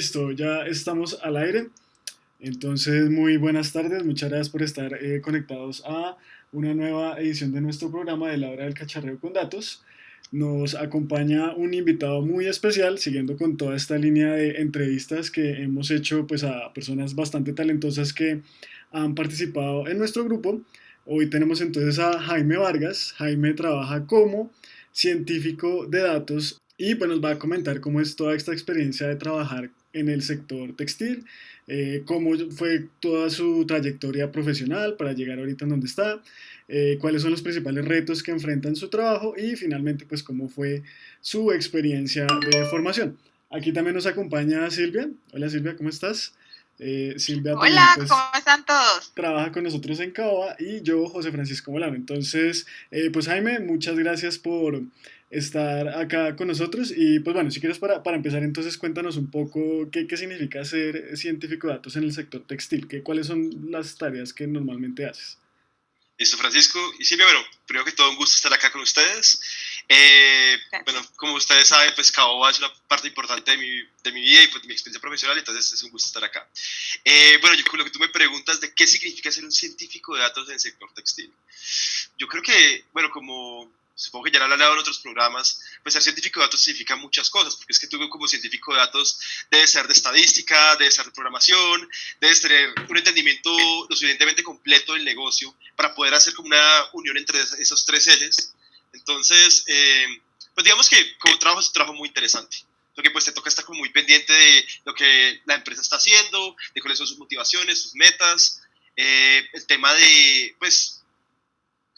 Listo, ya estamos al aire. Entonces, muy buenas tardes. Muchas gracias por estar conectados a una nueva edición de nuestro programa de la hora del cacharreo con datos. Nos acompaña un invitado muy especial, siguiendo con toda esta línea de entrevistas que hemos hecho pues, a personas bastante talentosas que han participado en nuestro grupo. Hoy tenemos entonces a Jaime Vargas. Jaime trabaja como científico de datos y pues nos va a comentar cómo es toda esta experiencia de trabajar en el sector textil, cómo fue toda su trayectoria profesional para llegar ahorita en donde está, cuáles son los principales retos que enfrenta en su trabajo y finalmente pues cómo fue su experiencia de formación. Aquí también nos acompaña Silvia. Hola Silvia, ¿cómo estás? Silvia también Hola, ¿cómo pues están todos? trabaja con nosotros en Caoba y yo, José Francisco Molano. Entonces, pues Jaime, muchas gracias por estar acá con nosotros y pues bueno, si quieres para empezar, entonces cuéntanos un poco qué significa ser científico de datos en el sector textil, cuáles son las tareas que normalmente haces. Listo, Francisco y Silvia, bueno, primero que todo un gusto estar acá con ustedes. Bueno, Gracias. como ustedes saben, pues Caoba es una parte importante de mi vida y pues, de mi experiencia profesional, entonces es un gusto estar acá. Bueno, yo con lo que tú me preguntas de qué significa ser un científico de datos en el sector textil. Yo creo que, bueno, como supongo que ya lo han hablado en otros programas, pues ser científico de datos significa muchas cosas, porque es que tú como científico de datos debes ser de estadística, debes ser de programación, debes tener un entendimiento lo suficientemente completo del negocio para poder hacer como una unión entre esos tres ejes. Entonces, pues digamos que como trabajo es un trabajo muy interesante, porque pues te toca estar como muy pendiente de lo que la empresa está haciendo, de cuáles son sus motivaciones, sus metas, el tema de, pues,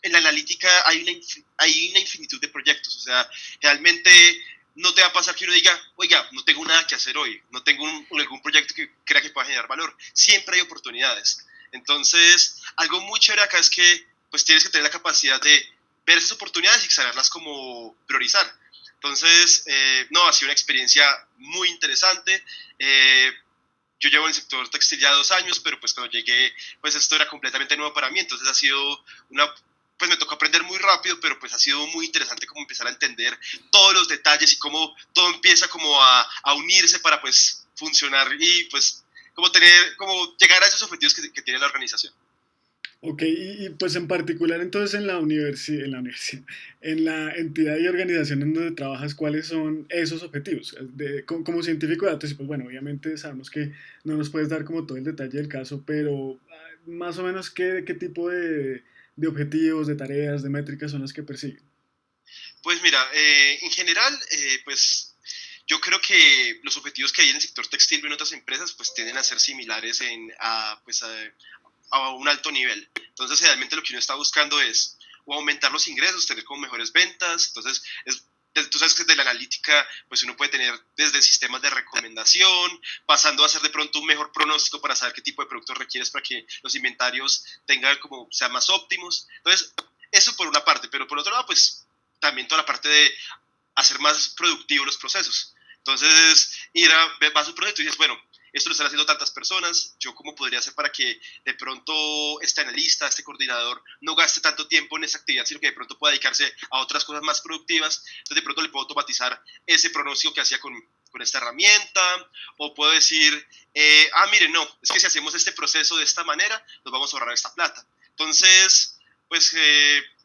en la analítica hay una infinitud de proyectos, o sea, realmente no te va a pasar que uno diga, oiga, no tengo nada que hacer hoy, no tengo algún proyecto que crea que pueda generar valor, siempre hay oportunidades. Entonces, algo muy chévere acá es que pues tienes que tener la capacidad de ver esas oportunidades y saberlas como priorizar. Entonces, no, ha sido una experiencia muy interesante. Yo llevo en el sector textil ya 2 años, pero pues cuando llegué, pues esto era completamente nuevo para mí, entonces ha sido pues me tocó aprender muy rápido, pero pues ha sido muy interesante como empezar a entender todos los detalles y cómo todo empieza como a unirse para pues funcionar y pues como llegar a esos objetivos que tiene la organización. Ok, pues en particular entonces en la entidad y organización en donde trabajas, ¿cuáles son esos objetivos? Como científico de datos, y pues bueno, obviamente sabemos que no nos puedes dar como todo el detalle del caso, pero más o menos qué tipo de objetivos, de tareas, de métricas son las que persiguen. Pues mira, en general, pues yo creo que los objetivos que hay en el sector textil y en otras empresas pues tienden a ser similares a un alto nivel. Entonces, realmente lo que uno está buscando es o aumentar los ingresos, tener como mejores ventas. Entonces, tú sabes que desde la analítica, pues uno puede tener desde sistemas de recomendación, pasando a hacer de pronto un mejor pronóstico para saber qué tipo de productos requieres para que los inventarios tengan como, sean más óptimos. Entonces, eso por una parte, pero por otro lado, pues también toda la parte de hacer más productivos los procesos. Entonces, vas a un proyecto y dices, bueno, esto lo están haciendo tantas personas, yo cómo podría hacer para que de pronto este analista, este coordinador no gaste tanto tiempo en esa actividad, sino que de pronto pueda dedicarse a otras cosas más productivas. Entonces de pronto le puedo automatizar ese pronóstico que hacía con esta herramienta, o puedo decir, miren, no, es que si hacemos este proceso de esta manera, nos vamos a ahorrar esta plata. Entonces, pues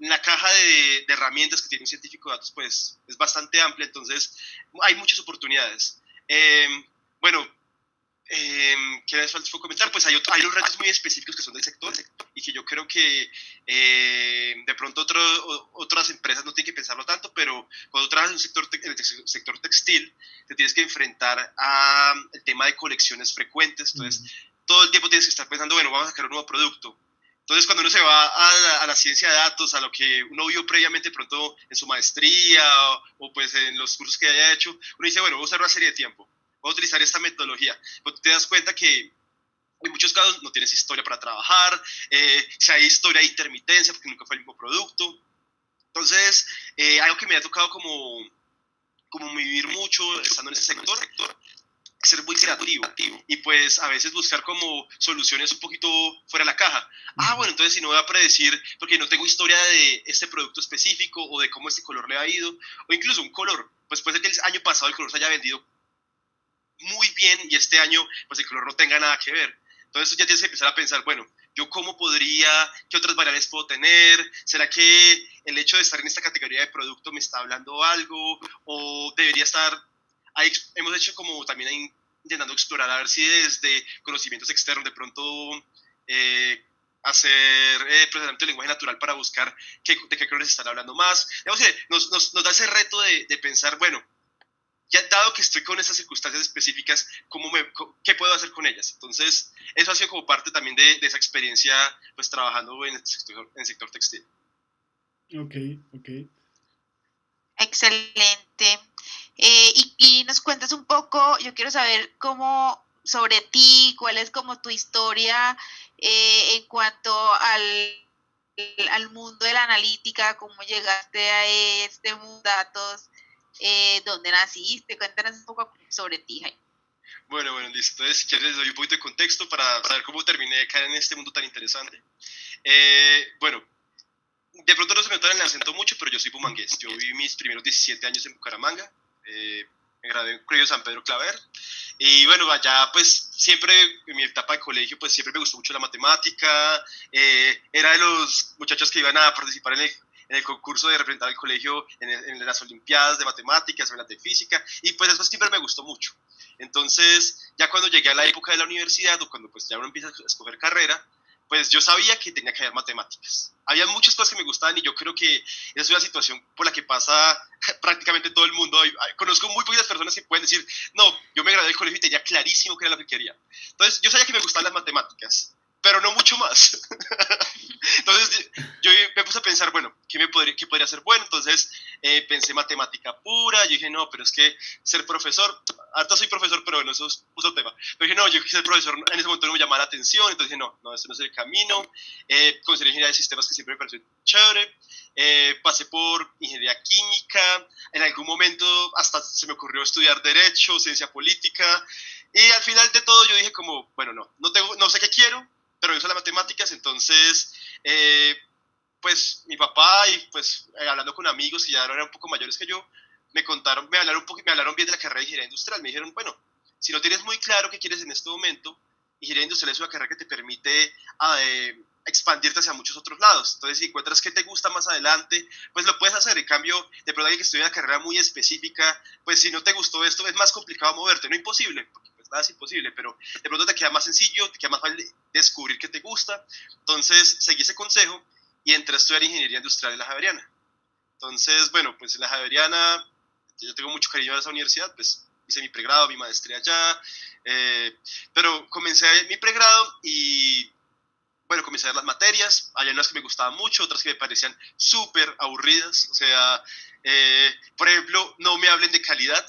la caja de herramientas que tiene un científico de datos pues es bastante amplia, entonces hay muchas oportunidades. Bueno, ¿qué les falta comentar? Pues hay los retos muy específicos que son del sector y que yo creo que de pronto otras empresas no tienen que pensarlo tanto, pero cuando trabajas en el sector textil, te tienes que enfrentar al tema de colecciones frecuentes, entonces Mm. todo el tiempo tienes que estar pensando, bueno, vamos a sacar un nuevo producto. Entonces, cuando uno se va a la ciencia de datos, a lo que uno vio previamente pronto en su maestría o pues en los cursos que haya hecho, uno dice, bueno, voy a usar una serie de tiempo, voy a utilizar esta metodología. Pero tú te das cuenta que en muchos casos no tienes historia para trabajar, si hay historia de intermitencia porque nunca fue el mismo producto. Entonces, algo que me ha tocado como vivir mucho estando en ese sector, ser muy creativo y pues a veces buscar como soluciones un poquito fuera de la caja. Ujú. Bueno, entonces si no voy a predecir porque no tengo historia de este producto específico o de cómo este color le ha ido, o incluso un color, pues puede ser que el año pasado el color se haya vendido muy bien y este año pues el color no tenga nada que ver. Entonces ya tienes que empezar a pensar, bueno, yo cómo podría, qué otras variables puedo tener, será que el hecho de estar en esta categoría de producto me está hablando algo o debería estar, ahí hemos hecho como también ahí intentando explorar a ver si desde conocimientos externos de pronto hacer procesamiento de lenguaje natural para buscar de qué colores están hablando más. Digamos que nos da ese reto de pensar, bueno, ya dado que estoy con esas circunstancias específicas, ¿qué puedo hacer con ellas? Entonces, eso ha sido como parte también de esa experiencia, pues trabajando en el sector textil. Ok, ok. Excelente. Y nos cuentas un poco, yo quiero saber cómo sobre ti, cuál es como tu historia en cuanto al mundo de la analítica, cómo llegaste a este mundo de datos, dónde naciste, cuéntanos un poco sobre ti, Jaime. Bueno, listo. Entonces, si quieres, les doy un poquito de contexto para saber cómo terminé de caer en este mundo tan interesante. Bueno, de pronto no se me nota en el acento mucho, pero yo soy bumangués. Yo viví mis primeros 17 años en Bucaramanga. Me gradué en el Colegio San Pedro Claver. Y bueno, allá pues siempre, en mi etapa de colegio, pues siempre me gustó mucho la matemática. Era de los muchachos que iban a participar en el concurso de representar al colegio en las olimpiadas de matemáticas, en las de física, y pues eso siempre me gustó mucho. Entonces, ya cuando llegué a la época de la universidad, o cuando pues ya uno empieza a escoger carrera, pues yo sabía que tenía que haber matemáticas. Había muchas cosas que me gustaban y yo creo que esa es una situación por la que pasa prácticamente todo el mundo. Conozco muy poquitas personas que pueden decir, no, yo me gradué del colegio y tenía clarísimo qué era lo que quería. Entonces, yo sabía que me gustaban las matemáticas, pero no mucho más. Entonces, yo me puse a pensar, bueno, ¿qué podría ser bueno? Entonces, pensé matemática pura. Yo dije, no, pero es que ser profesor, ahorita soy profesor, pero bueno, eso es otro tema. Pero dije, no, yo ser profesor en ese momento no me llamaba la atención. Entonces dije, no, ese no es el camino. Consideré ingeniería de sistemas, que siempre me pareció chévere. Pasé por ingeniería química. En algún momento hasta se me ocurrió estudiar derecho, ciencia política. Y al final de todo yo dije como, bueno, no sé qué quiero, pero me gustan las matemáticas. Entonces, pues mi papá y pues hablando con amigos que ya eran un poco mayores que yo, me hablaron bien de la carrera de ingeniería industrial. Me dijeron, bueno, si no tienes muy claro qué quieres en este momento, ingeniería industrial es una carrera que te permite expandirte hacia muchos otros lados. Entonces, si encuentras que te gusta más adelante, pues lo puedes hacer. En cambio, de pronto alguien que estudia una carrera muy específica, pues si no te gustó esto, es más complicado moverte. No imposible, porque pues nada es imposible, pero de pronto te queda más sencillo, te queda más fácil descubrir qué te gusta. Entonces, seguí ese consejo y entré a estudiar ingeniería industrial en la Javeriana. Entonces, bueno, pues en la Javeriana, yo tengo mucho cariño a esa universidad, pues hice mi pregrado, mi maestría allá, pero comencé mi pregrado y, bueno, comencé a ver las materias. Había unas que me gustaban mucho, otras que me parecían súper aburridas. O sea, por ejemplo, no me hablen de calidad.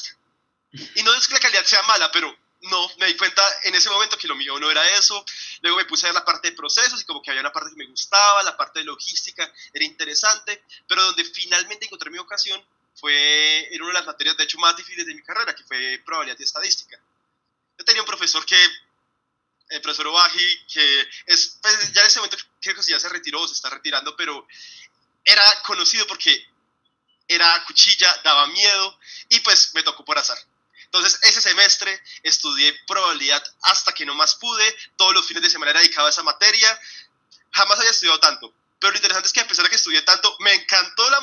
Y no es que la calidad sea mala, pero no, me di cuenta en ese momento que lo mío no era eso. Luego me puse a ver la parte de procesos y como que había una parte que me gustaba, la parte de logística era interesante, pero donde finalmente encontré mi vocación fue en una de las materias de hecho más difíciles de mi carrera, que fue probabilidad y estadística. Yo tenía un profesor el profesor Obaji, que es, pues ya en ese momento creo que ya se retiró o se está retirando, pero era conocido porque era cuchilla, daba miedo y pues me tocó por azar. Entonces, ese semestre estudié probabilidad hasta que no más pude. Todos los fines de semana era dedicado a esa materia. Jamás había estudiado tanto. Pero lo interesante es que a pesar de que estudié tanto, me encantó la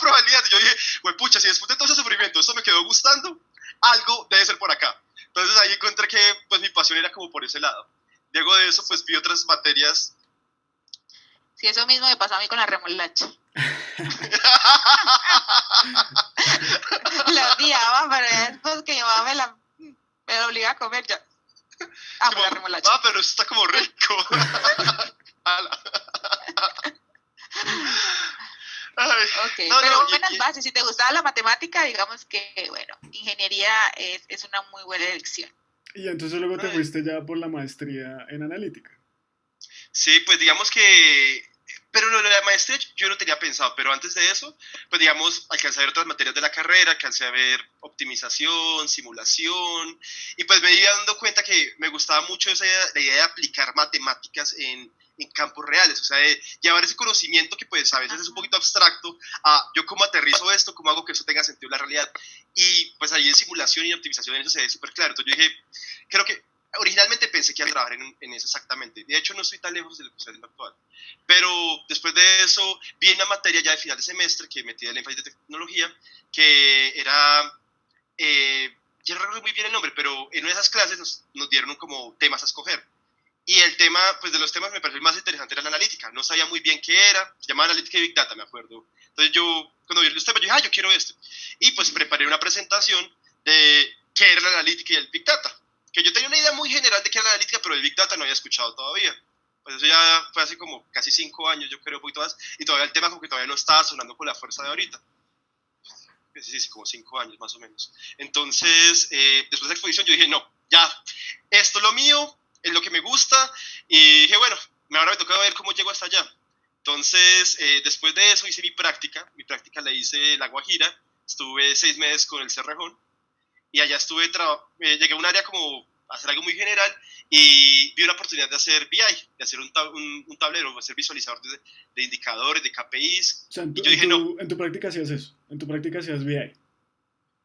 probabilidad. Yo dije, güey, pucha, si después de todo ese sufrimiento esto me quedó gustando, algo debe ser por acá. Entonces ahí encontré que pues mi pasión era como por ese lado. Luego de eso, pues vi otras materias. Sí, eso mismo me pasó a mí con la remolacha. La odiaba, pero después que mi mamá me la obligaba a comer ya. Amo la remolacha. Ah, pero eso está como rico. Okay, no, pero buenas bases. Si te gustaba la matemática, digamos que, bueno, ingeniería es una muy buena elección. Y entonces luego te fuiste ya por la maestría en analítica. Sí, pues digamos que... Pero lo de la maestría yo no tenía pensado, pero antes de eso, pues digamos, alcancé a ver otras materias de la carrera, alcancé a ver optimización, simulación, y pues me iba dando cuenta que me gustaba mucho la idea de aplicar matemáticas en en campos reales, o sea, de llevar ese conocimiento que pues a veces es un poquito abstracto a yo cómo aterrizo esto, cómo hago que eso tenga sentido en la realidad. Y pues ahí en simulación y en optimización eso se ve súper claro. Entonces yo dije, creo que originalmente pensé que iba a trabajar en eso exactamente. De hecho, no estoy tan lejos de lo que estoy haciendo actual. Pero después de eso, vi una materia ya de final de semestre que metí el énfasis de tecnología, que era, yo no recuerdo muy bien el nombre, pero en una de esas clases nos dieron como temas a escoger. Y el tema, pues de los temas me pareció el más interesante era la analítica. No sabía muy bien qué era, se llamaba analítica y Big Data, me acuerdo. Entonces yo, cuando vi los temas, yo dije, yo quiero esto. Y pues preparé una presentación de qué era la analítica y el Big Data. Que yo tenía una idea muy general de qué era la analítica, pero el Big Data no había escuchado todavía. Pues eso ya fue hace como casi 5 años, yo creo, un poquito más. Y todavía el tema como que todavía no estaba sonando con la fuerza de ahorita. Sí, como 5 años más o menos. Entonces, después de la exposición yo dije, no, ya, esto es lo mío, es lo que me gusta, y dije, bueno, ahora me toca ver cómo llego hasta allá. Entonces, después de eso hice mi práctica la hice en La Guajira, estuve 6 meses con el Cerrejón, y allá llegué a un área como a hacer algo muy general, y vi una oportunidad de hacer BI, de hacer un tablero, de hacer visualizador de indicadores, de KPIs, O sea, y yo dije, no. en tu práctica hacías eso, en tu práctica hacías BI.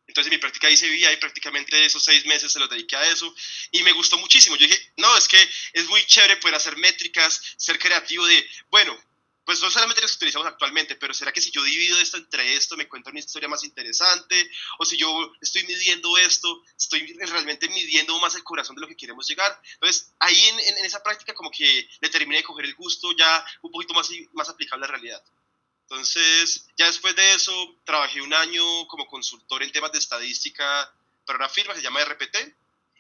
Entonces en mi práctica hice BI, prácticamente esos 6 meses se los dediqué a eso y me gustó muchísimo. Yo dije, no, es que es muy chévere poder hacer métricas, ser creativo de, bueno, pues no son las métricas que utilizamos actualmente, pero ¿será que si yo divido esto entre esto me cuenta una historia más interesante? O si yo estoy midiendo esto, estoy realmente midiendo más el corazón de lo que queremos llegar. Entonces ahí en esa práctica como que le terminé de coger el gusto ya un poquito más aplicable a la realidad. Entonces, ya después de eso, trabajé 1 año como consultor en temas de estadística para una firma que se llama RPT,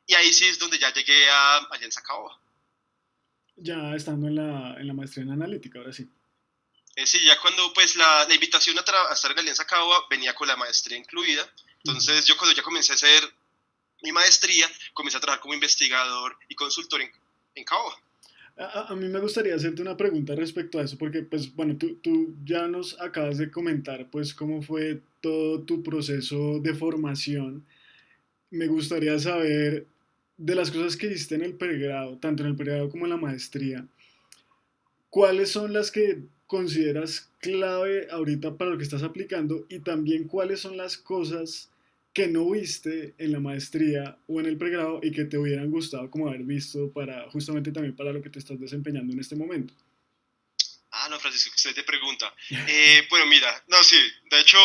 y ahí sí es donde ya llegué a Alianza Caoba. Ya estando en la maestría en analítica, ahora sí. Sí, ya cuando pues la invitación a estar en Alianza Caoba venía con la maestría incluida, entonces yo cuando ya comencé a hacer mi maestría, comencé a trabajar como investigador y consultor en Caoba. A mí me gustaría hacerte una pregunta respecto a eso, porque pues bueno, tú ya nos acabas de comentar pues cómo fue todo tu proceso de formación. Me gustaría saber de las cosas que hiciste en el pregrado, tanto en el pregrado como en la maestría, ¿cuáles son las que consideras clave ahorita para lo que estás aplicando y también cuáles son las cosas que no viste en la maestría o en el pregrado y que te hubieran gustado como haber visto para justamente también para lo que te estás desempeñando en este momento? Ah, no, Francisco, excelente pregunta. Bueno, mira, no, sí, de hecho,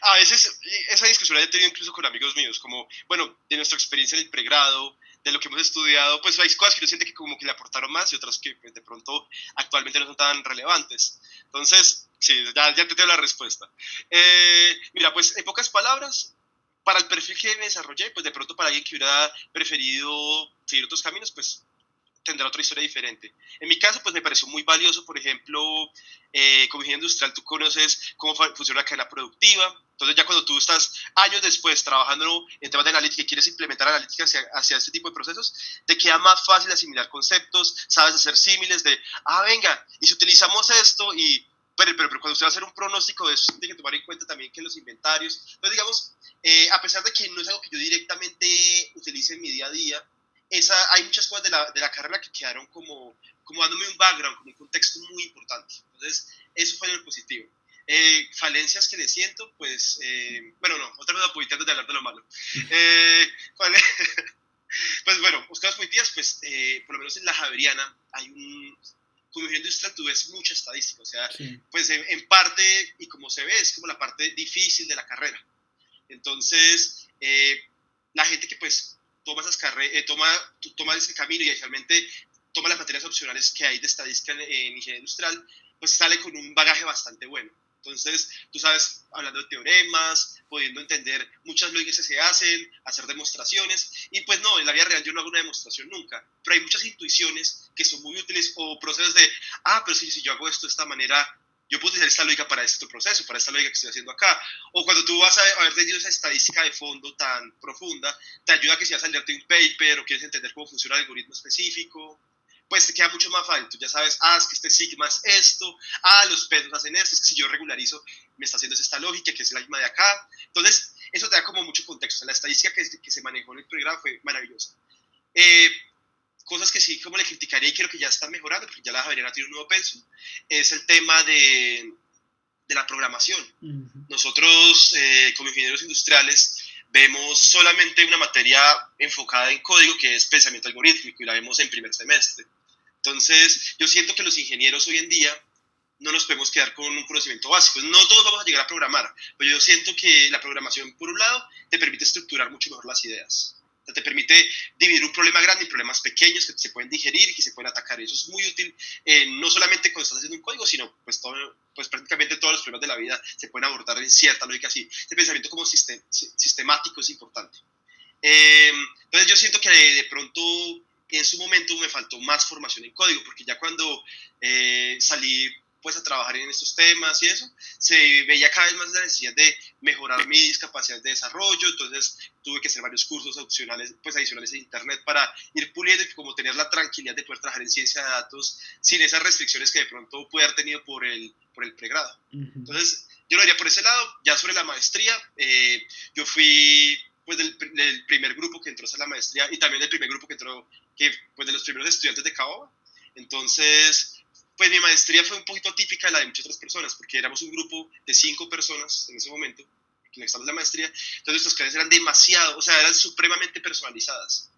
a veces esa discusión la he tenido incluso con amigos míos, como, bueno, de nuestra experiencia en el pregrado, de lo que hemos estudiado, pues hay cosas que yo siento que como que le aportaron más y otras que pues, de pronto actualmente no son tan relevantes. Entonces, sí, ya te tengo la respuesta. Mira, pues en pocas palabras, para el perfil que me desarrollé, pues de pronto para alguien que hubiera preferido seguir otros caminos, pues tendrá otra historia diferente. En mi caso, pues me pareció muy valioso, por ejemplo, como ingeniero industrial, tú conoces cómo funciona la cadena productiva, entonces ya cuando tú estás años después trabajando en temas de analítica y quieres implementar analítica hacia este tipo de procesos, te queda más fácil asimilar conceptos, sabes hacer símiles de, venga, y si utilizamos esto y... Pero cuando usted va a hacer un pronóstico de eso, tiene que tomar en cuenta también que los inventarios, entonces digamos, a pesar de que no es algo que yo directamente utilice en mi día a día, hay muchas cosas de la carrera que quedaron como dándome un background, como un contexto muy importante. Entonces, eso fue lo positivo. Falencias que le siento, pues, bueno, no, otra cosa positiva antes de hablar de lo malo. Pues bueno, cosas positivas, pues, por lo menos en la Javeriana hay como ingeniero industrial tú ves mucha estadística, o sea, Sí. pues en parte, y como se ve, es como la parte difícil de la carrera. Entonces, la gente que pues toma ese camino y realmente toma las materias opcionales que hay de estadística en ingeniería industrial, pues sale con un bagaje bastante bueno. Entonces, tú sabes, hablando de teoremas, pudiendo entender muchas lógicas que se hacen, hacer demostraciones, y pues no, en la vida real yo no hago una demostración nunca, pero hay muchas intuiciones que son muy útiles o procesos de, pero si yo hago esto de esta manera, yo puedo utilizar esta lógica para este proceso, para esta lógica que estoy haciendo acá. O cuando tú vas a haber tenido esa estadística de fondo tan profunda, te ayuda a que si vas a leerte un paper o quieres entender cómo funciona el algoritmo específico, pues te queda mucho más fácil. Tú ya sabes, es que este sigma es esto, los pesos hacen esto, es que si yo regularizo, me está haciendo esta lógica, que es la misma de acá. Entonces, eso te da como mucho contexto. La estadística que se manejó en el programa fue maravillosa. cosas que sí como le criticaría y creo que ya están mejorando, porque ya la Javeriana tiene un nuevo pensum, es el tema de la programación. Nosotros, como ingenieros industriales, vemos solamente una materia enfocada en código, que es pensamiento algorítmico, y la vemos en primer semestre. Entonces, yo siento que los ingenieros hoy en día no nos podemos quedar con un conocimiento básico. No todos vamos a llegar a programar, pero yo siento que la programación, por un lado, te permite estructurar mucho mejor las ideas. O sea, te permite dividir un problema grande en problemas pequeños que se pueden digerir y que se pueden atacar. Eso es muy útil, no solamente cuando estás haciendo un código, sino pues prácticamente todos los problemas de la vida se pueden abordar en cierta lógica así. Este pensamiento como sistemático es importante. Entonces yo siento que de pronto en su momento me faltó más formación en código, porque ya cuando salí pues a trabajar en estos temas y eso, se veía cada vez más la necesidad de mejorar mis capacidades de desarrollo. Entonces tuve que hacer varios cursos adicionales en internet para ir puliendo y como tener la tranquilidad de poder trabajar en ciencia de datos sin esas restricciones que de pronto pude haber tenido por el pregrado. Entonces yo lo haría por ese lado. Ya sobre la maestría, yo fui pues del primer grupo que entró a hacer la maestría y también del primer grupo que entró, pues de los primeros estudiantes de Caoba. Entonces pues mi maestría fue un poquito atípica de la de muchas otras personas, porque éramos un grupo de 5 personas en ese momento, que estamos en la maestría. Entonces nuestras clases eran demasiado, o sea, eran supremamente personalizadas.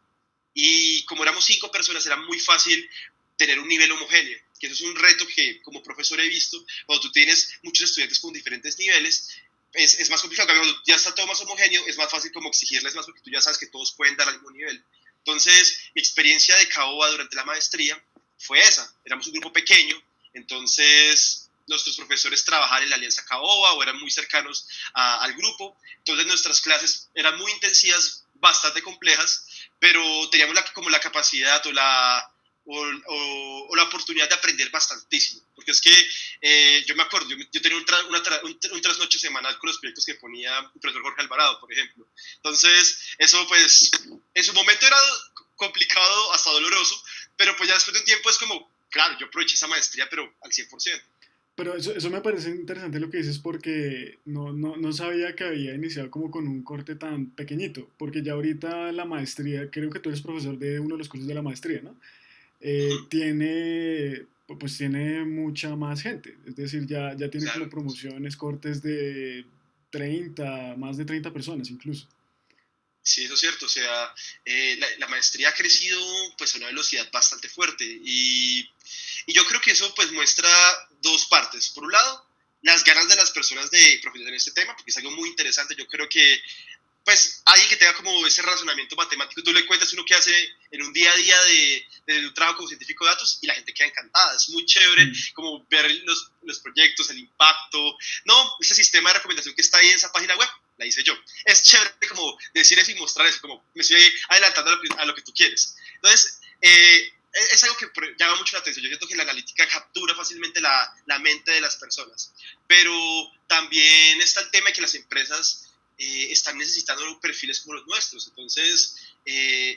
Y como éramos 5 personas, era muy fácil tener un nivel homogéneo, que eso es un reto que como profesor he visto. Cuando tú tienes muchos estudiantes con diferentes niveles, es más complicado. Cuando ya está todo más homogéneo, es más fácil como exigirles más, porque tú ya sabes que todos pueden dar al mismo nivel. Entonces, mi experiencia de Caoba durante la maestría fue esa. Éramos un grupo pequeño, entonces nuestros profesores trabajaban en la Alianza Caoba o eran muy cercanos al grupo. Entonces nuestras clases eran muy intensivas, bastante complejas, pero teníamos como la capacidad o la oportunidad de aprender bastantísimo. Porque es que yo me acuerdo, yo tenía un trasnocho semanal con los proyectos que ponía el profesor Jorge Alvarado, por ejemplo. Entonces eso pues en su momento era complicado, hasta doloroso, pero pues ya después de un tiempo es como, claro, yo aproveché esa maestría, pero al 100%. Pero eso me parece interesante lo que dices porque no sabía que había iniciado como con un corte tan pequeñito, porque ya ahorita la maestría, creo que tú eres profesor de uno de los cursos de la maestría, ¿no? Pues tiene mucha más gente, es decir, ya tiene como Claro. promociones, cortes de 30 más de 30 personas incluso. Sí, eso es cierto. O sea, la maestría ha crecido pues a una velocidad bastante fuerte y yo creo que eso pues muestra dos partes. Por un lado, las ganas de las personas de profundizar en este tema, porque es algo muy interesante. Yo creo que pues alguien que tenga como ese razonamiento matemático, tú le cuentas uno que hace en un día a día de un trabajo como científico de datos y la gente queda encantada. Es muy chévere como ver los proyectos, el impacto. No, ese sistema de recomendación que está ahí en esa página web, la hice yo. Es chévere como decir eso y mostrar eso, como me estoy adelantando a lo que tú quieres. Entonces, es algo que llama mucho la atención. Yo siento que la analítica captura fácilmente la mente de las personas, pero también está el tema de que las empresas están necesitando perfiles como los nuestros. Entonces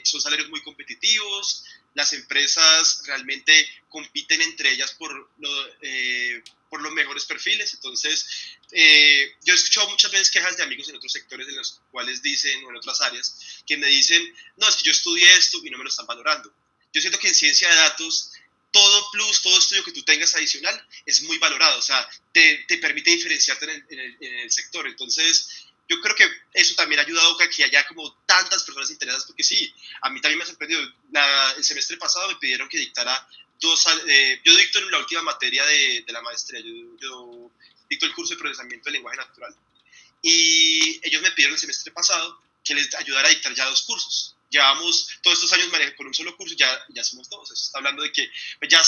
son salarios muy competitivos, las empresas realmente compiten entre ellas por los mejores perfiles. Entonces yo he escuchado muchas veces quejas de amigos en otros sectores en los cuales dicen, o en otras áreas, que me dicen, no, es que yo estudié esto y no me lo están valorando. Yo siento que en ciencia de datos todo plus, todo estudio que tú tengas adicional es muy valorado, o sea, te permite diferenciarte en el sector. Entonces yo creo que eso también ha ayudado a que haya como tantas personas interesadas, porque sí, a mí también me ha sorprendido. El semestre pasado me pidieron que dictara yo dicto en la última materia de la maestría, yo dicto el curso de procesamiento del lenguaje natural, y ellos me pidieron el semestre pasado que les ayudara a dictar ya 2 cursos. Llevamos todos estos años manejando con un solo curso, ya somos 2. Eso está hablando de que pues ya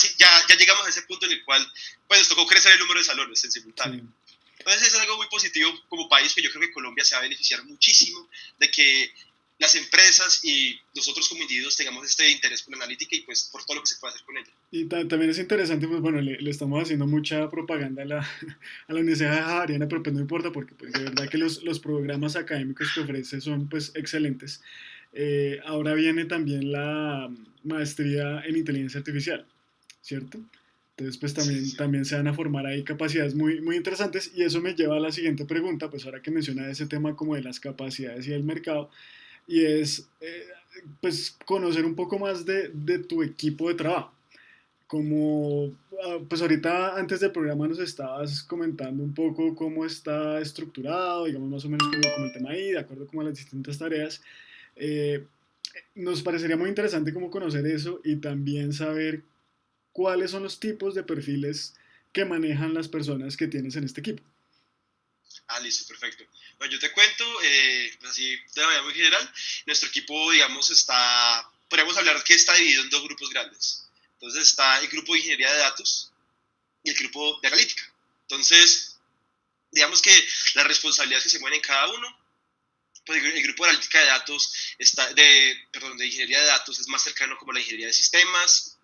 llegamos a ese punto en el cual pues nos tocó crecer el número de salones en simultáneo. Sí. Entonces es algo muy positivo como país, que yo creo que Colombia se va a beneficiar muchísimo de que las empresas y nosotros como individuos tengamos este interés por la analítica y pues por todo lo que se puede hacer con ella. Y también es interesante, pues bueno, le estamos haciendo mucha propaganda a la Universidad Javeriana, pero pues no importa porque pues, de verdad que los programas académicos que ofrece son pues excelentes. Ahora viene también la maestría en inteligencia artificial, ¿cierto? Entonces, pues Sí, también, sí. también se van a formar ahí capacidades muy interesantes y eso me lleva a la siguiente pregunta, pues ahora que menciona ese tema como de las capacidades y el mercado, y es, pues conocer un poco más de tu equipo de trabajo. Como, pues ahorita antes del programa nos estabas comentando un poco cómo está estructurado, digamos más o menos como el tema ahí, de acuerdo como a las distintas tareas. Eh, Nos parecería muy interesante como conocer eso y también saber cuáles son los tipos de perfiles que manejan las personas que tienes en este equipo. Ah, listo, perfecto. Bueno, yo te cuento, pues así de manera muy general, nuestro equipo, digamos, podríamos hablar que está dividido en dos grupos grandes. Entonces está el grupo de ingeniería de datos y el grupo de analítica. Entonces, digamos que las responsabilidades que se mueven en cada uno, pues el grupo de analítica de datos, de ingeniería de datos es más cercano como la ingeniería de sistemas.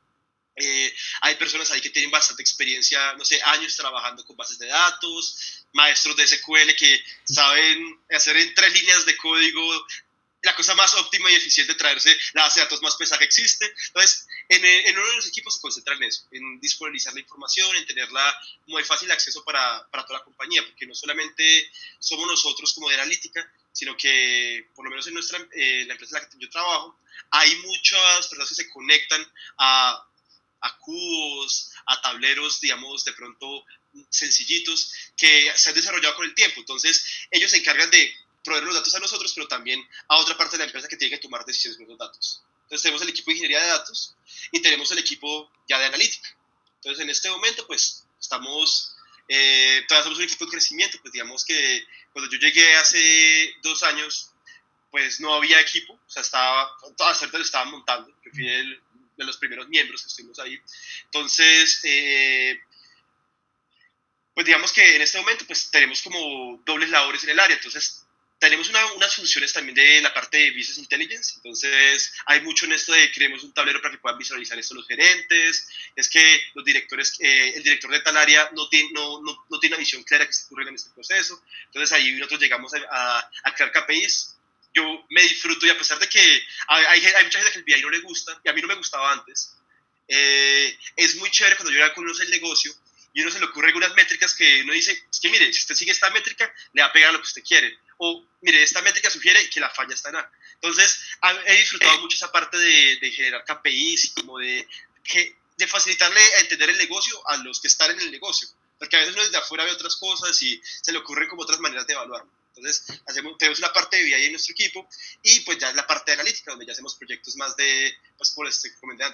Hay personas ahí que tienen bastante experiencia, no sé, años trabajando con bases de datos, maestros de SQL que saben hacer en 3 líneas de código la cosa más óptima y eficiente, traerse la base de datos más pesada que existe. Entonces, en uno de los equipos se concentra en eso, en disponibilizar la información, en tenerla muy fácil acceso para toda la compañía, porque no solamente somos nosotros como de analítica, sino que por lo menos en la empresa en la que yo trabajo, hay muchas personas que se conectan a cubos, a tableros, digamos, de pronto sencillitos, que se han desarrollado con el tiempo. Entonces, ellos se encargan de proveer los datos a nosotros, pero también a otra parte de la empresa que tiene que tomar decisiones con los datos. Entonces, tenemos el equipo de ingeniería de datos y tenemos el equipo ya de analítica. Entonces, en este momento, pues, todavía somos un equipo de crecimiento, pues digamos que cuando yo llegué hace 2 años, pues no había equipo, o sea, toda suerte lo estaban montando, yo fui de los primeros miembros que estuvimos ahí. Entonces, pues digamos que en este momento pues tenemos como dobles labores en el área, entonces tenemos unas funciones también de la parte de Business Intelligence, entonces hay mucho en esto de creemos un tablero para que puedan visualizar esto los gerentes, es que los directores, el director de tal área no tiene una visión clara de qué está ocurriendo en este proceso, entonces ahí nosotros llegamos a crear KPIs. Yo me disfruto y a pesar de que hay mucha gente que el BI no le gusta, y a mí no me gustaba antes, es muy chévere cuando yo ya conoce el negocio y uno se le ocurre algunas métricas que uno dice, es que mire, si usted sigue esta métrica, le va a pegar a lo que usted quiere. O mire, esta métrica sugiere que la falla está en A. Entonces, he disfrutado mucho esa parte de generar KPIs y como de facilitarle a entender el negocio a los que están en el negocio. Porque a veces uno desde afuera ve otras cosas y se le ocurren como otras maneras de evaluarlo. Entonces, tenemos una parte de BI en nuestro equipo y pues ya la parte de analítica, donde ya hacemos proyectos más pues por de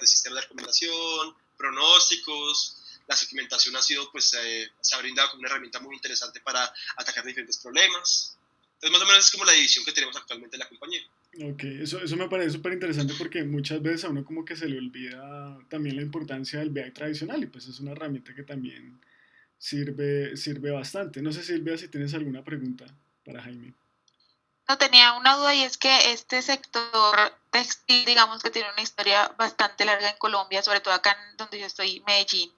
sistemas de recomendación, pronósticos. La segmentación se ha brindado como una herramienta muy interesante para atacar diferentes problemas. Entonces, más o menos es como la división que tenemos actualmente en la compañía. Ok, eso me parece súper interesante porque muchas veces a uno como que se le olvida también la importancia del BI tradicional y pues es una herramienta que también sirve bastante. No sé, Silvia, si tienes alguna pregunta para Jaime. No tenía una duda y es que este sector textil, digamos que tiene una historia bastante larga en Colombia, sobre todo acá en donde yo estoy, Medellín.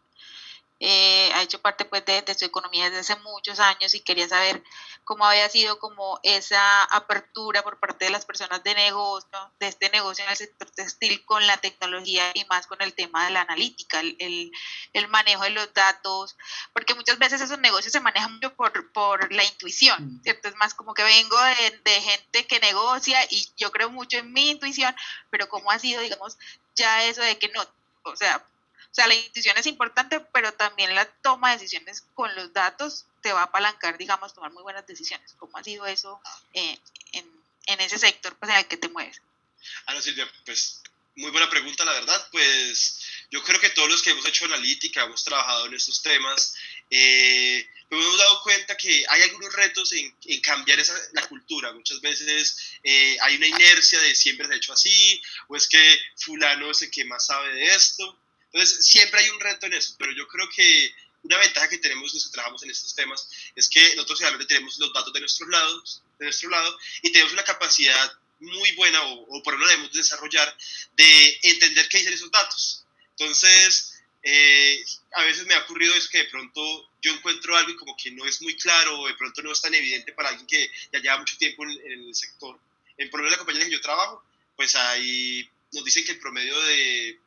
Ha hecho parte pues de su economía desde hace muchos años y quería saber cómo había sido como esa apertura por parte de las personas de negocio, de este negocio en el sector textil con la tecnología y más con el tema de la analítica, el manejo de los datos, porque muchas veces esos negocios se manejan mucho por la intuición, ¿cierto? Es más como que vengo de gente que negocia y yo creo mucho en mi intuición, pero cómo ha sido, digamos, ya eso de que no, o sea, la intuición es importante, pero también la toma de decisiones con los datos te va a apalancar, digamos, tomar muy buenas decisiones. ¿Cómo ha sido eso en ese sector pues, en el que te mueves? No, Silvia, pues muy buena pregunta, la verdad. Pues yo creo que todos los que hemos hecho analítica, hemos trabajado en estos temas, pues hemos dado cuenta que hay algunos retos en cambiar la cultura. Muchas veces hay una inercia de siempre se ha hecho así, o es que fulano es el que más sabe de esto. Entonces, siempre hay un reto en eso, pero yo creo que una ventaja que tenemos los que trabajamos en estos temas es que nosotros realmente tenemos los datos de nuestro lado y tenemos una capacidad muy buena, o por lo menos debemos desarrollar, de entender qué dicen esos datos. Entonces, a veces me ha ocurrido eso que de pronto yo encuentro algo y como que no es muy claro o de pronto no es tan evidente para alguien que ya lleva mucho tiempo en el sector. Por lo menos la compañía en la que yo trabajo, pues ahí nos dicen que el promedio de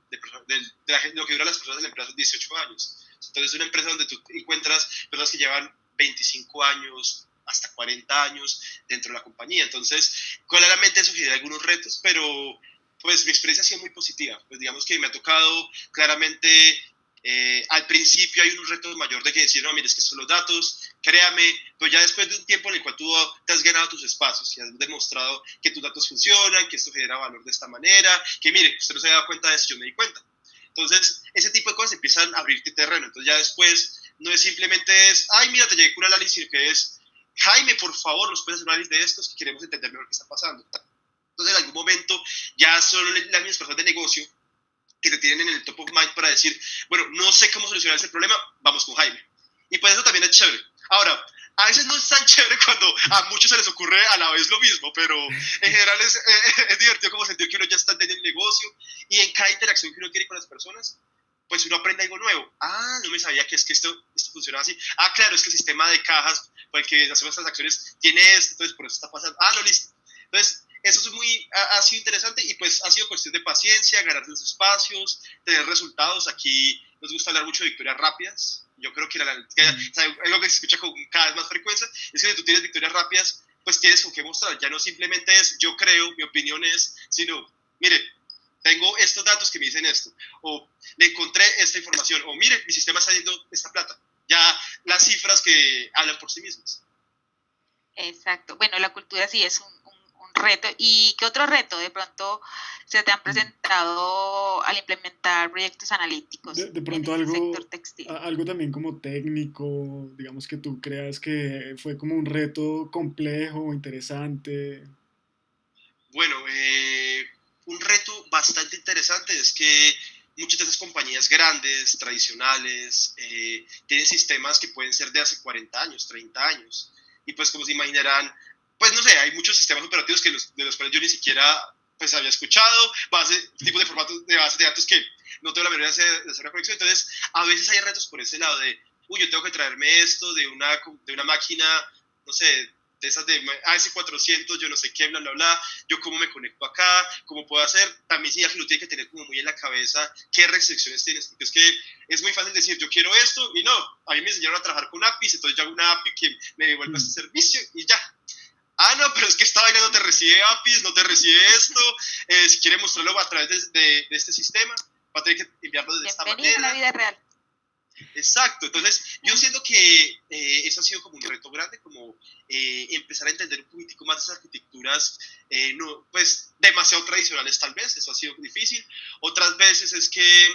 lo que duran las personas en la empresa es 18 años. Entonces es una empresa donde tú encuentras personas que llevan 25 años, hasta 40 años dentro de la compañía. Entonces, claramente eso genera algunos retos, pero pues mi experiencia ha sido muy positiva. Pues digamos que me ha tocado claramente, al principio hay un reto mayor de que decir, no, mire, es que son los datos, créame, pero ya después de un tiempo en el cual tú te has ganado tus espacios y has demostrado que tus datos funcionan, que esto genera valor de esta manera, que mire, usted no se había dado cuenta de eso, yo me di cuenta. Entonces, ese tipo de cosas empiezan a abrirte terreno. Entonces ya después no es simplemente ay, mira, te llegué con un análisis, sino que es, Jaime, por favor, ¿nos puedes hacer un análisis de estos que queremos entender mejor qué está pasando? Entonces, en algún momento ya son las mismas personas de negocio que te tienen en el top of mind para decir, bueno, no sé cómo solucionar ese problema, vamos con Jaime. Y pues eso también es chévere. Ahora, a veces no es tan chévere cuando a muchos se les ocurre a la vez lo mismo, pero en general es divertido como sentir que uno ya está en el negocio y en cada interacción que uno tiene con las personas, pues uno aprende algo nuevo. Ah, no me sabía que es que esto funciona así. Ah, claro, es que el sistema de cajas por el que hacemos transacciones tiene esto, entonces por eso está pasando. Ah, no, listo. Entonces, eso ha sido interesante y pues ha sido cuestión de paciencia, ganarse los espacios, tener resultados. Aquí nos gusta hablar mucho de victorias rápidas. Yo creo que algo que se escucha con cada vez más frecuencia es que si tú tienes victorias rápidas, pues tienes con qué mostrar. Ya no simplemente es yo creo, mi opinión es, sino, mire, tengo estos datos que me dicen esto, o le encontré esta información, o mire, mi sistema está yendo esta plata. Ya las cifras que hablan por sí mismas. Exacto. Bueno, la cultura sí es un reto. ¿Y qué otro reto de pronto se te han presentado al implementar proyectos analíticos De en pronto este sector textil? algo también como técnico, digamos que tú creas que fue como un reto complejo, interesante. Bueno, un reto bastante interesante es que muchas de esas compañías grandes, tradicionales, tienen sistemas que pueden ser de hace 40 años, 30 años. Y pues como se imaginarán, pues no sé, hay muchos sistemas operativos de los cuales yo ni siquiera pues había escuchado, tipos de formatos de bases de datos que no tengo la manera de hacer una conexión. Entonces, a veces hay retos por ese lado de, uy, yo tengo que traerme esto de una máquina, no sé, de esas de AS400, yo no sé qué, bla, bla, bla, yo cómo me conecto acá, cómo puedo hacer, también sí, lo tiene que tener como muy en la cabeza qué restricciones tienes, porque es que es muy fácil decir, yo quiero esto, y no, a mí me enseñaron a trabajar con APIs, entonces yo hago una API que me devuelva este servicio, y ya. Ah, no, pero es que esta vaina no te recibe APIs, no te recibe esto, si quiere mostrarlo a través de este sistema, va a tener que enviarlo de esta Bienvenido a la manera. vida real. Exacto, entonces yo siento que eso ha sido como un reto grande, como empezar a entender un poquitico más de esas arquitecturas, no, pues demasiado tradicionales tal vez, eso ha sido difícil. Otras veces es que,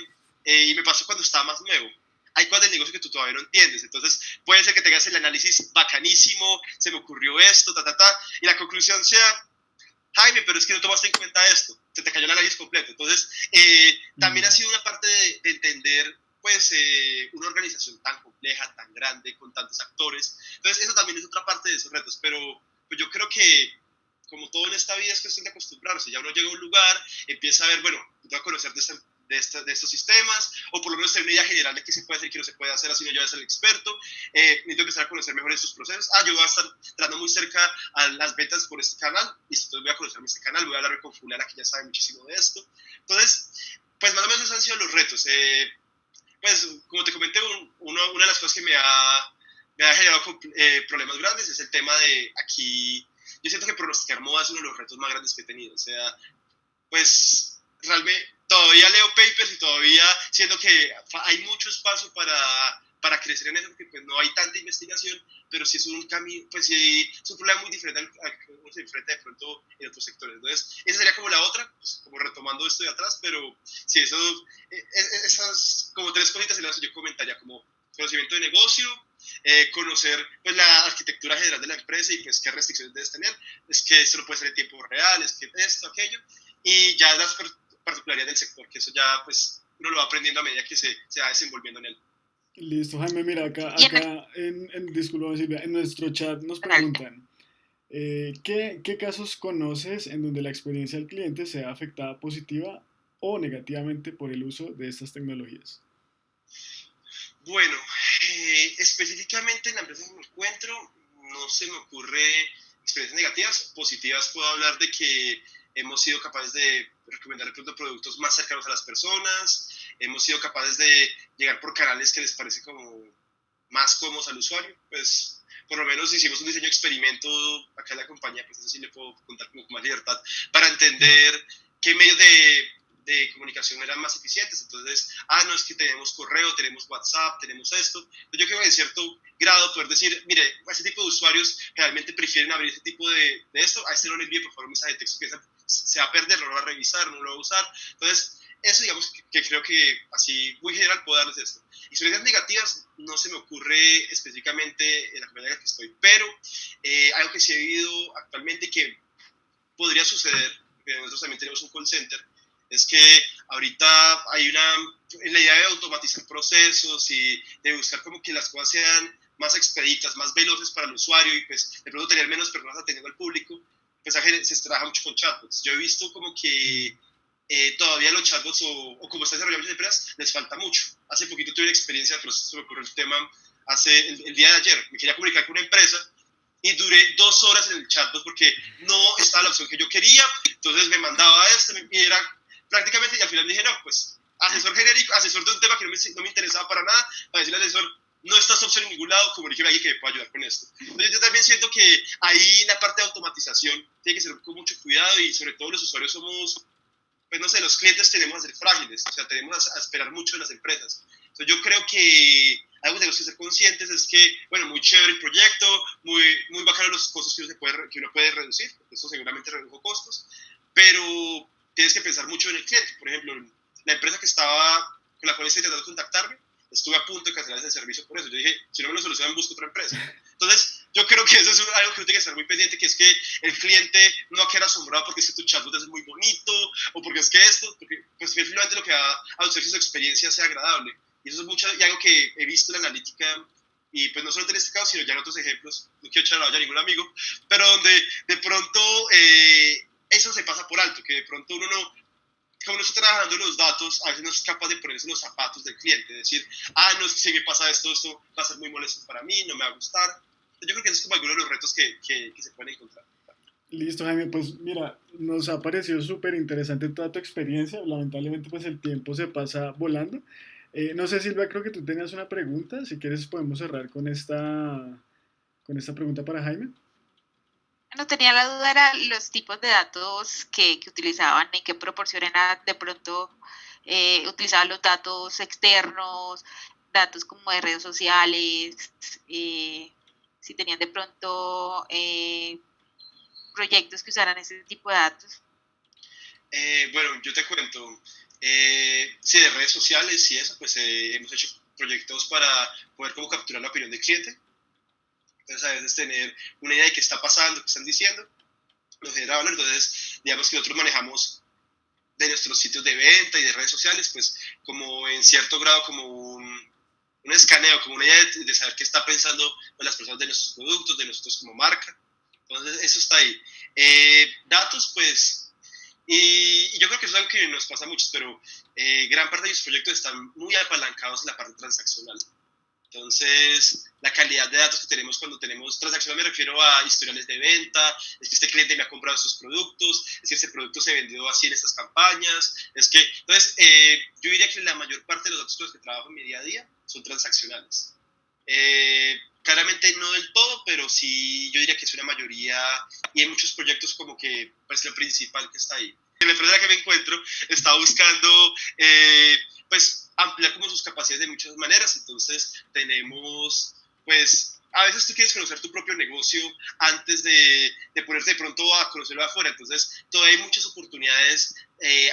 y me pasó cuando estaba más nuevo, hay cosas del negocio que tú todavía no entiendes, entonces puede ser que tengas el análisis bacanísimo, se me ocurrió esto, y la conclusión sea, Jaime, pero es que no tomaste en cuenta esto, se te cayó el análisis completo. Entonces, también ha sido una parte de entender pues una organización tan compleja, tan grande, con tantos actores. Entonces, eso también es otra parte de esos retos, pero pues yo creo que como todo en esta vida es cuestión de acostumbrarse. Ya uno llega a un lugar, empieza a ver, bueno, tengo que conocer de estos sistemas, o por lo menos tener una idea general de qué se puede hacer y qué no se puede hacer, así no yo voy a ser el experto. Necesito empezar a conocer mejor estos procesos. Yo voy a estar entrando muy cerca a las ventas por este canal, y entonces voy a conocer este canal, voy a hablar con fulana que ya sabe muchísimo de esto. Entonces, pues más o menos esos han sido los retos. Pues, como te comenté, una de las cosas que me ha generado problemas grandes es el tema de aquí. Yo siento que pronosticar moda es uno de los retos más grandes que he tenido. O sea, pues realmente todavía leo papers y todavía siento que hay mucho espacio para crecer en eso, porque pues no hay tanta investigación, pero sí es un camino, pues sí es un problema muy diferente al que uno se enfrenta de pronto en otros sectores. Entonces, esa sería como la otra, pues, como retomando esto de atrás, pero sí, esas como tres cositas en las que yo comentaría, como conocimiento de negocio, conocer pues la arquitectura general de la empresa y pues qué restricciones debes tener, es que esto no puede ser en tiempo real, es que esto, aquello, y ya las particularidades del sector, que eso ya pues uno lo va aprendiendo a medida que se va desenvolviendo en él. Listo, Jaime, mira, Y en disculpa Silvia, en nuestro chat nos preguntan, ¿qué casos conoces en donde la experiencia del cliente sea afectada positiva o negativamente por el uso de estas tecnologías? Bueno, específicamente en la empresa que me encuentro, no se me ocurre experiencias negativas. Positivas puedo hablar de que hemos sido capaces de recomendar productos más cercanos a las personas, hemos sido capaces de llegar por canales que les parece como más cómodos al usuario. Pues por lo menos hicimos un diseño experimento acá en la compañía, pues eso sí le puedo contar como con más libertad, para entender qué medios de comunicación eran más eficientes. Entonces, no, es que tenemos correo, tenemos WhatsApp, tenemos esto. Entonces, yo creo que en cierto grado poder decir, mire, a ese tipo de usuarios realmente prefieren abrir ese tipo de esto, a este no le envíe por favor un mensaje de texto que se va a perder, no lo va a revisar, no lo va a usar. Entonces, eso digamos que creo que así muy general puedo darles esto. Experiencias negativas no se me ocurre específicamente en la comunidad en la que estoy, pero algo que sí he vivido actualmente que podría suceder, porque nosotros también tenemos un call center, es que ahorita hay la idea de automatizar procesos y de buscar como que las cosas sean más expeditas, más veloces para el usuario y pues de pronto tener menos personas atendiendo al público, pues se trabaja mucho con chatbots. Yo he visto como que todavía los chatbots o como están desarrollando muchas empresas, les falta mucho. Hace poquito tuve una experiencia, pero se me ocurrió el tema el día de ayer. Me quería comunicar con una empresa y duré 2 horas en el chatbot porque no estaba la opción que yo quería, entonces me mandaba esto y era prácticamente, y al final dije, no, pues asesor genérico, asesor de un tema que no me interesaba para nada, para decirle al asesor, no está esta opción en ningún lado, comuníqueme a alguien que me pueda ayudar con esto. Entonces yo también siento que ahí la parte de automatización tiene que ser con mucho cuidado y sobre todo los usuarios somos, pues no sé, los clientes tenemos a ser frágiles, o sea, tenemos a esperar mucho de las empresas. Entonces yo creo que algo que tenemos que ser conscientes es que, bueno, muy chévere el proyecto, muy bacano los costos que uno puede reducir, eso seguramente redujo costos, pero tienes que pensar mucho en el cliente. Por ejemplo, la empresa con la cual estoy intentando contactarme, estuve a punto de cancelar ese servicio por eso. Yo dije, si no me lo solucionan, busco otra empresa. Entonces, yo creo que eso es algo que uno tiene que estar muy pendiente, que es que el cliente no va a quedar asombrado porque es que tu chatbot es muy bonito, o porque es que esto, porque pues finalmente lo que va a hacer que su experiencia sea agradable. Y eso es y algo que he visto en la analítica, y pues no solo en este caso, sino ya en otros ejemplos, no quiero echar a ningún amigo, pero donde de pronto eso se pasa por alto, que de pronto uno no, como no está trabajando los datos, a veces no es capaz de ponerse en los zapatos del cliente, decir, no, es que si me pasa esto va a ser muy molesto para mí, no me va a gustar. Yo creo que eso es como alguno de los retos que se pueden encontrar. Listo, Jaime, pues mira, nos ha parecido súper interesante toda tu experiencia. Lamentablemente, pues el tiempo se pasa volando. No sé, Silvia, creo que tú tenías una pregunta. Si quieres, podemos cerrar con esta pregunta para Jaime. No tenía la duda, era los tipos de datos que utilizaban, en qué proporción era de pronto utilizaban los datos externos, datos como de redes sociales, si tenían de pronto proyectos que usaran ese tipo de datos. Bueno, yo te cuento, sí, de redes sociales y eso, pues hemos hecho proyectos para poder como capturar la opinión del cliente. Entonces a veces tener una idea de qué está pasando, qué están diciendo, nos genera valor. Entonces digamos que nosotros manejamos de nuestros sitios de venta y de redes sociales, pues como en cierto grado como un escaneo, como una idea de saber qué está pensando las personas de nuestros productos, de nosotros como marca. Entonces eso está ahí. Datos, pues, y yo creo que eso es algo que nos pasa a muchos, pero gran parte de los proyectos están muy apalancados en la parte transaccional. Entonces, la calidad de datos que tenemos cuando tenemos transacciones, me refiero a historiales de venta, es que este cliente me ha comprado estos productos, es que este producto se vendió así en estas campañas, entonces, yo diría que la mayor parte de los datos con los que trabajo en mi día a día son transaccionales. Claramente no del todo, pero sí, yo diría que es una mayoría, y hay muchos proyectos como que, pues, lo principal que está ahí. En la empresa en la que me encuentro, está buscando, pues, ampliar como sus capacidades de muchas maneras. Entonces tenemos, pues, a veces tú quieres conocer tu propio negocio antes de ponerte de pronto a conocerlo afuera. Entonces todavía hay muchas oportunidades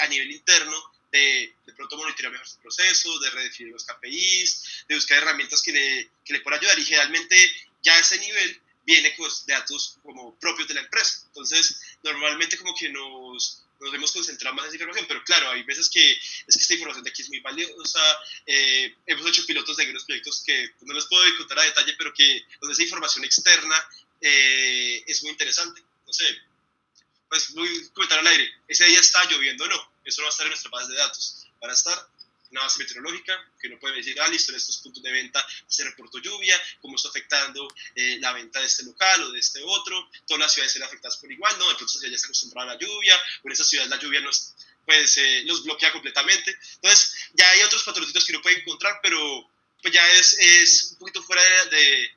a nivel interno de pronto monitorear mejor su proceso, de redefinir los KPIs, de buscar herramientas que le puedan ayudar. Y generalmente ya a ese nivel viene con datos como propios de la empresa. Entonces normalmente como que nos hemos concentrado más en esa información, pero claro, hay veces que es que esta información de aquí es muy valiosa. Hemos hecho pilotos de algunos proyectos que no les puedo contar a detalle, pero que donde esa información externa es muy interesante. No sé, pues voy a comentar al aire, ese día está lloviendo o no, eso no va a estar en nuestra base de datos, van a estar una base meteorológica, que no puede decir, listo, en estos puntos de venta se reportó lluvia, cómo está afectando la venta de este local o de este otro, todas las ciudades serán afectadas por igual, ¿no? De pronto ya está acostumbrada a la lluvia, o en esas ciudades la lluvia pues, los bloquea completamente. Entonces, ya hay otros patrocitos que uno puede encontrar, pero pues ya es un poquito fuera de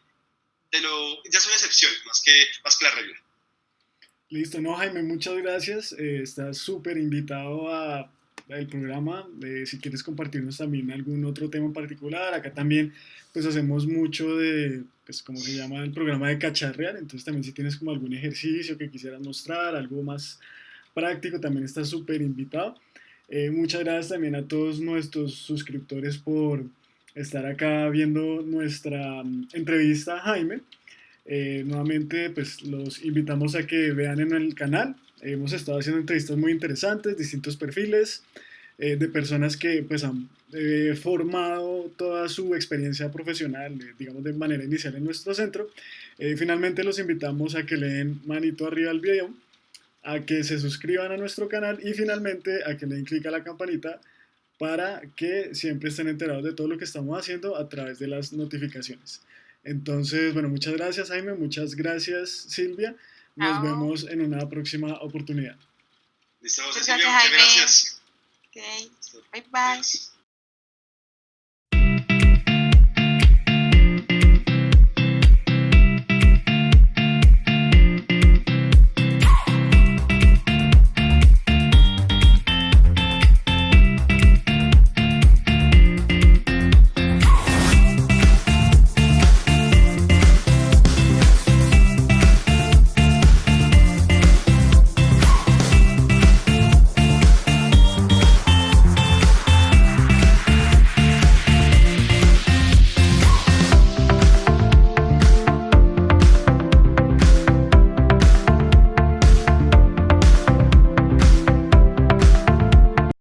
lo, ya son excepciones más que la regla. Listo, no, Jaime, muchas gracias. Estás súper invitado a el programa. Si quieres compartirnos también algún otro tema en particular, acá también pues hacemos mucho de, pues como se llama el programa de cacharrear, entonces también si tienes como algún ejercicio que quisieras mostrar, algo más práctico, también estás súper invitado. Muchas gracias también a todos nuestros suscriptores por estar acá viendo nuestra entrevista a Jaime. Nuevamente, pues los invitamos a que vean en el canal. Hemos estado haciendo entrevistas muy interesantes, distintos perfiles de personas que pues han formado toda su experiencia profesional, digamos de manera inicial en nuestro centro. Finalmente los invitamos a que le den manito arriba al video, a que se suscriban a nuestro canal y finalmente a que le den clic a la campanita para que siempre estén enterados de todo lo que estamos haciendo a través de las notificaciones. Entonces, bueno, muchas gracias Jaime, muchas gracias Silvia. Nos Chao. vemos en una próxima oportunidad. Listo, José Muchas Silvio, gracias, muchas Jaime. gracias. Ok, Listo, bye bye. adiós.